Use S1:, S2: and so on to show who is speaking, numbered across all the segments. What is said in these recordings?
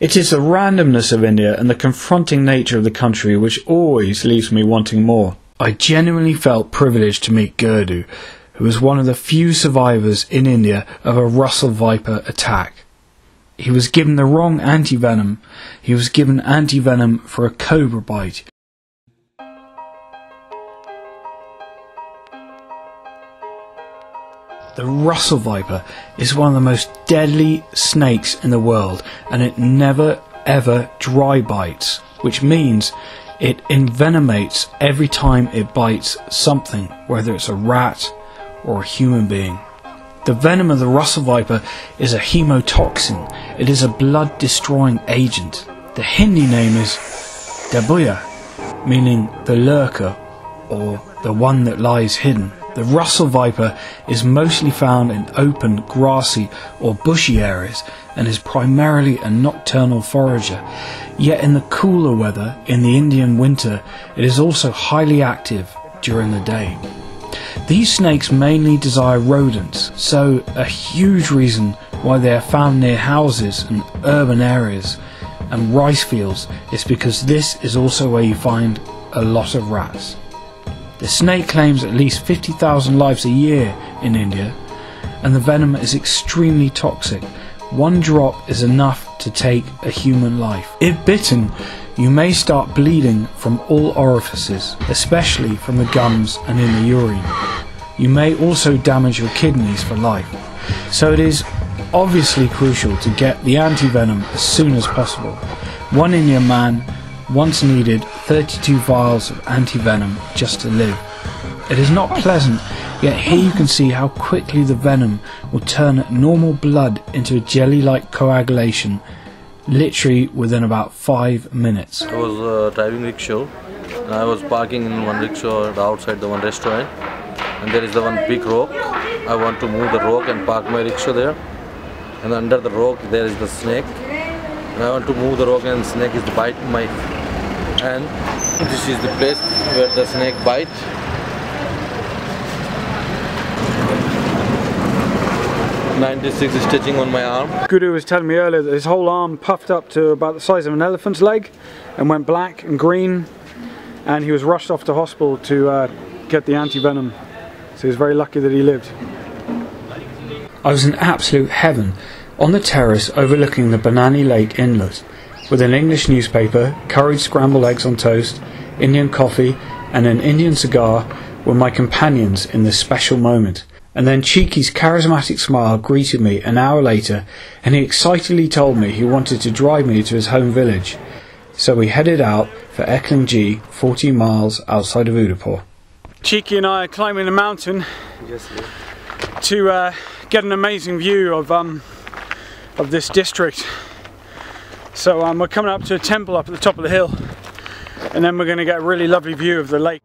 S1: It is the randomness of India and the confronting nature of the country which always leaves me wanting more. I genuinely felt privileged to meet Gurdu, who was one of the few survivors in India of a Russell Viper attack. He was given the wrong anti-venom. He was given anti-venom for a cobra bite. The Russell Viper is one of the most deadly snakes in the world, and it never ever dry bites, which means it envenomates every time it bites something, whether it's a rat or a human being. The venom of the Russell Viper is a hemotoxin. It is a blood-destroying agent. The Hindi name is Dabuya, meaning the lurker or the one that lies hidden. The Russell Viper is mostly found in open, grassy or bushy areas and is primarily a nocturnal forager. Yet in the cooler weather, in the Indian winter, it is also highly active during the day. These snakes mainly desire rodents, so a huge reason why they are found near houses and urban areas and rice fields is because this is also where you find a lot of rats. The snake claims at least 50,000 lives a year in India, and the venom is extremely toxic. One drop is enough to take a human life. If bitten, you may start bleeding from all orifices, especially from the gums and in the urine. You may also damage your kidneys for life. So it is obviously crucial to get the anti-venom as soon as possible. One Indian man once needed 32 vials of anti-venom just to live. It is not pleasant, yet here you can see how quickly the venom will turn normal blood into a jelly-like coagulation, literally within about 5 minutes.
S2: I was driving rickshaw and I was parking in one rickshaw outside the one restaurant, and there is the one big rock. I want to move the rock and park my rickshaw there, and under the rock there is the snake. And I want to move the rock and snake is biting my hand. This is the place where the snake bite. .96 is stitching on my arm.
S1: Guru was telling me earlier that his whole arm puffed up to about the size of an elephant's leg and went black and green, and he was rushed off to hospital to get the anti-venom. So he was very lucky that he lived. I was in absolute heaven on the terrace overlooking the Banani Lake Inlet with an English newspaper, curried scrambled eggs on toast, Indian coffee and an Indian cigar were my companions in this special moment. And then Cheeky's charismatic smile greeted me an hour later, and he excitedly told me he wanted to drive me to his home village. So we headed out for Ekling, 14 miles outside of Uidapur. Cheeky and I are climbing the mountain to get an amazing view of this district. So we're coming up to a temple up at the top of the hill, and then we're going to get a really lovely view of the lake.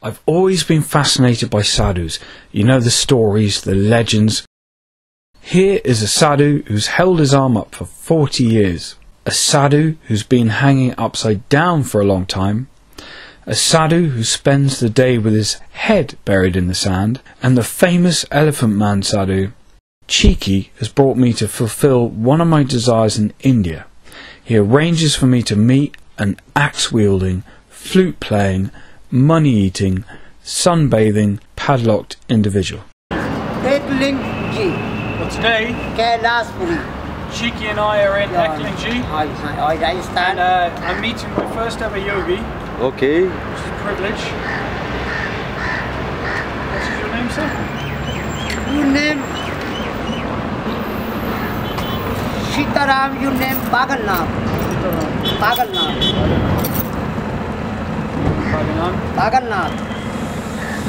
S1: I've always been fascinated by sadhus. You know, the stories, the legends. Here is a sadhu who's held his arm up for 40 years. A sadhu who's been hanging upside down for a long time. A sadhu who spends the day with his head buried in the sand. And the famous Elephant Man sadhu. Cheeky has brought me to fulfill one of my desires in India. He arranges for me to meet an axe-wielding, flute-playing, money-eating, sunbathing, padlocked individual.
S3: Ekling G.
S1: Well, today, Cheeky and I are in Ekling G. And I'm meeting my first ever yogi.
S2: Okay.
S1: Which is a privilege. What is your name, sir?
S3: Your name? Sitaram, you name Pagalnath. Pagalnath. Pagalnath.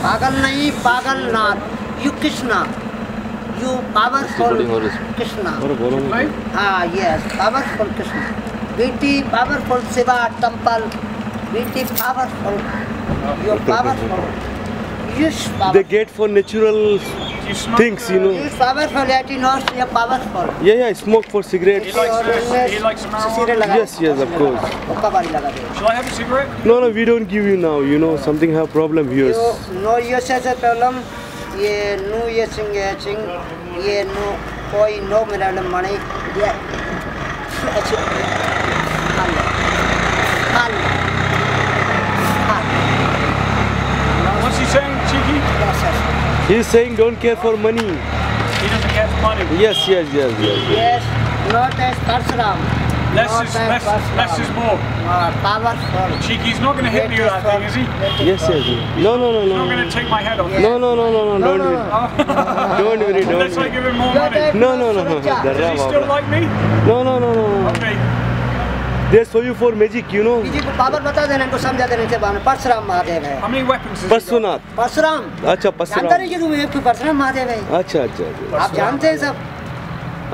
S3: Pagal nahi, Pagalnath. You Krishna. You powerful Krishna. Yes, powerful Krishna. Beauty, powerful Shiva temple. Beauty, powerful. You powerful. Yes, powerful.
S4: They get for natural things, you know.
S3: Yes, powerful. That is not you're powerful.
S4: Yeah, I smoke for cigarettes.
S1: He likes marijuana?
S4: Yes, of course.
S1: Shall I have a cigarette?
S4: No, we don't give you now, you know, something have problem here.
S3: No, yes, has a problem. ये no ये सिंग ये no कोई no मेरा money ये
S1: What's he saying, Cheeky?
S4: He's saying don't care for money.
S1: He doesn't care for money.
S4: Yes.
S3: Yes, not as Parsuram.
S1: Less is more.
S3: Powerful.
S1: Cheeky's not going to hit me with that thing, is he?
S4: Yes. No.
S1: He's not going to take my head off.
S4: No, don't worry.
S1: Unless I give him more money.
S4: No.
S1: Does he still like me?
S4: No.
S1: Okay.
S4: They show you for magic, you know.
S3: जी को power बता देना इनको समझा देने से बाने परशुराम महादेव है
S1: How many weapons has he got?
S4: परशुनाथ
S3: Parshuram
S4: अच्छा
S3: जानता
S4: परशुराम
S3: नहीं कि तुम्हें एक परशुराम महादेव है
S4: अच्छा
S3: आप जानते हैं सब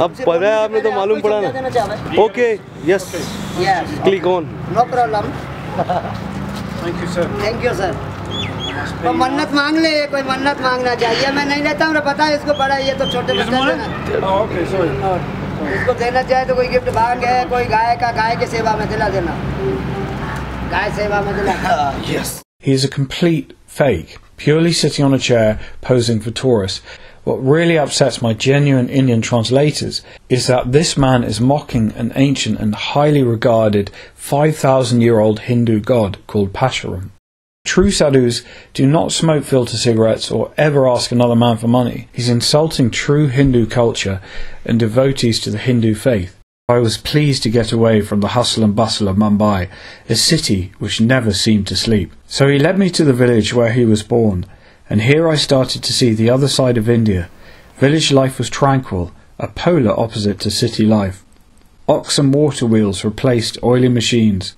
S4: अब पता है आपने तो मालूम पड़ा ना okay yes
S3: yes
S4: click on
S3: no problem
S1: Thank you, sir.
S3: तो मन्नत मांग ले कोई मन्नत मांगना चाहिए मैं नहीं लेता हूँ पता है इसको बड़ा ये तो छोटे बच्चे देना
S1: Oh, okay, sorry.
S3: इसको देना चाहे तो कोई गिफ्ट भांग है कोई गाय का गाय की सेवा में दिला देना गाय सेवा में दिला
S1: Yes. He is a complete fake, purely sitting on a chair posing for tourists. What really upsets my genuine Indian translators is that this man is mocking an ancient and highly regarded 5,000-year-old Hindu god called Pashuram. True sadhus do not smoke filter cigarettes or ever ask another man for money. He's insulting true Hindu culture and devotees to the Hindu faith. I was pleased to get away from the hustle and bustle of Mumbai, a city which never seemed to sleep. So he led me to the village where he was born, and here I started to see the other side of India. Village life was tranquil, a polar opposite to city life. Ox and water wheels replaced oily machines.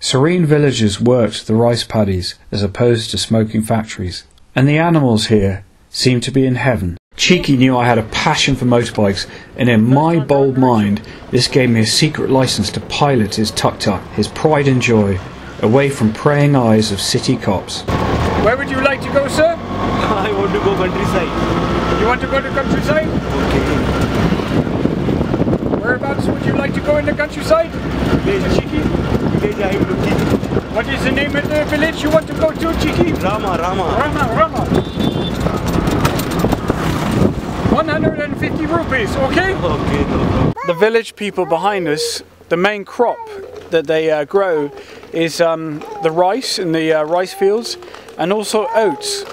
S1: Serene villagers worked the rice paddies as opposed to smoking factories. And the animals here seemed to be in heaven. Cheeky knew I had a passion for motorbikes, and in my bold mind this gave me a secret license to pilot his tuk-tuk, his pride and joy, away from praying eyes of city cops. Where would you like to go, sir?
S4: I want to go countryside.
S1: You want to go to countryside?
S4: Okay.
S1: Whereabouts would you like to go in the countryside? Mr. Cheeky?
S4: Village I am looking.
S1: What is the name of the village you want to go to, Cheeky?
S4: Rama.
S1: 150 rupees, okay?
S4: Okay, no problem.
S1: The village people behind us, the main crop that they grow is the rice in the rice fields, and also oats.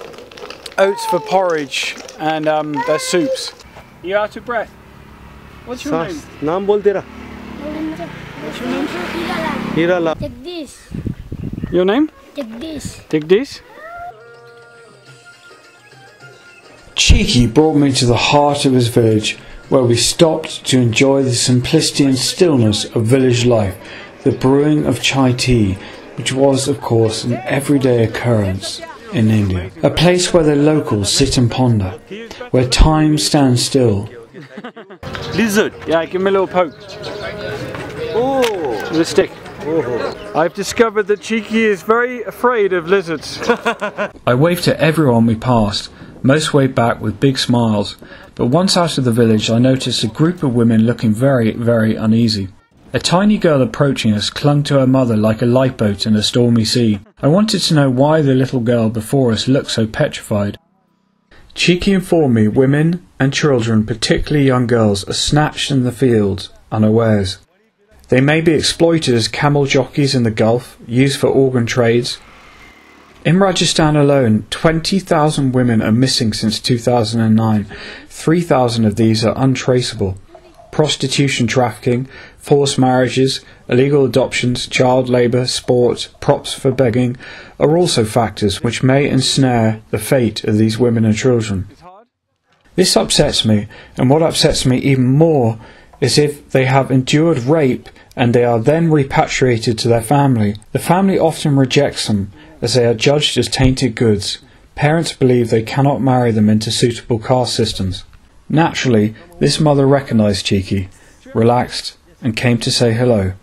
S1: Oats for porridge and their soups. You out of breath? What's your name?
S4: नाम बोल तेरा
S1: What's your name?
S4: Hiralal
S5: Jagdish.
S1: Your name?
S5: Jagdish.
S1: Digdish? Cheeky brought me to the heart of his village, where we stopped to enjoy the simplicity and stillness of village life, the brewing of chai tea, which was, of course, an everyday occurrence in India. A place where the locals sit and ponder, where time stands still.
S4: lizard
S1: Yeah, give me a little poke
S4: oh
S1: with a stick. I've discovered that Cheeky is very afraid of lizards. I waved to everyone we passed. Most waved back with big smiles, but once out of the village I noticed a group of women looking very, very uneasy. A tiny girl approaching us clung to her mother like a lifeboat in a stormy sea. I wanted to know why the little girl before us looked so petrified. Cheeky informed me women and children, particularly young girls, are snatched in the fields unawares. They may be exploited as camel jockeys in the Gulf, used for organ trades. In Rajasthan alone, 20,000 women are missing since 2009. 3,000 of these are untraceable. Prostitution, trafficking, forced marriages, illegal adoptions, child labour, sport, props for begging are also factors which may ensnare the fate of these women and children. This upsets me, and what upsets me even more as if they have endured rape and they are then repatriated to their family. The family often rejects them as they are judged as tainted goods. Parents believe they cannot marry them into suitable caste systems. Naturally, this mother recognised Cheeky, relaxed, and came to say hello.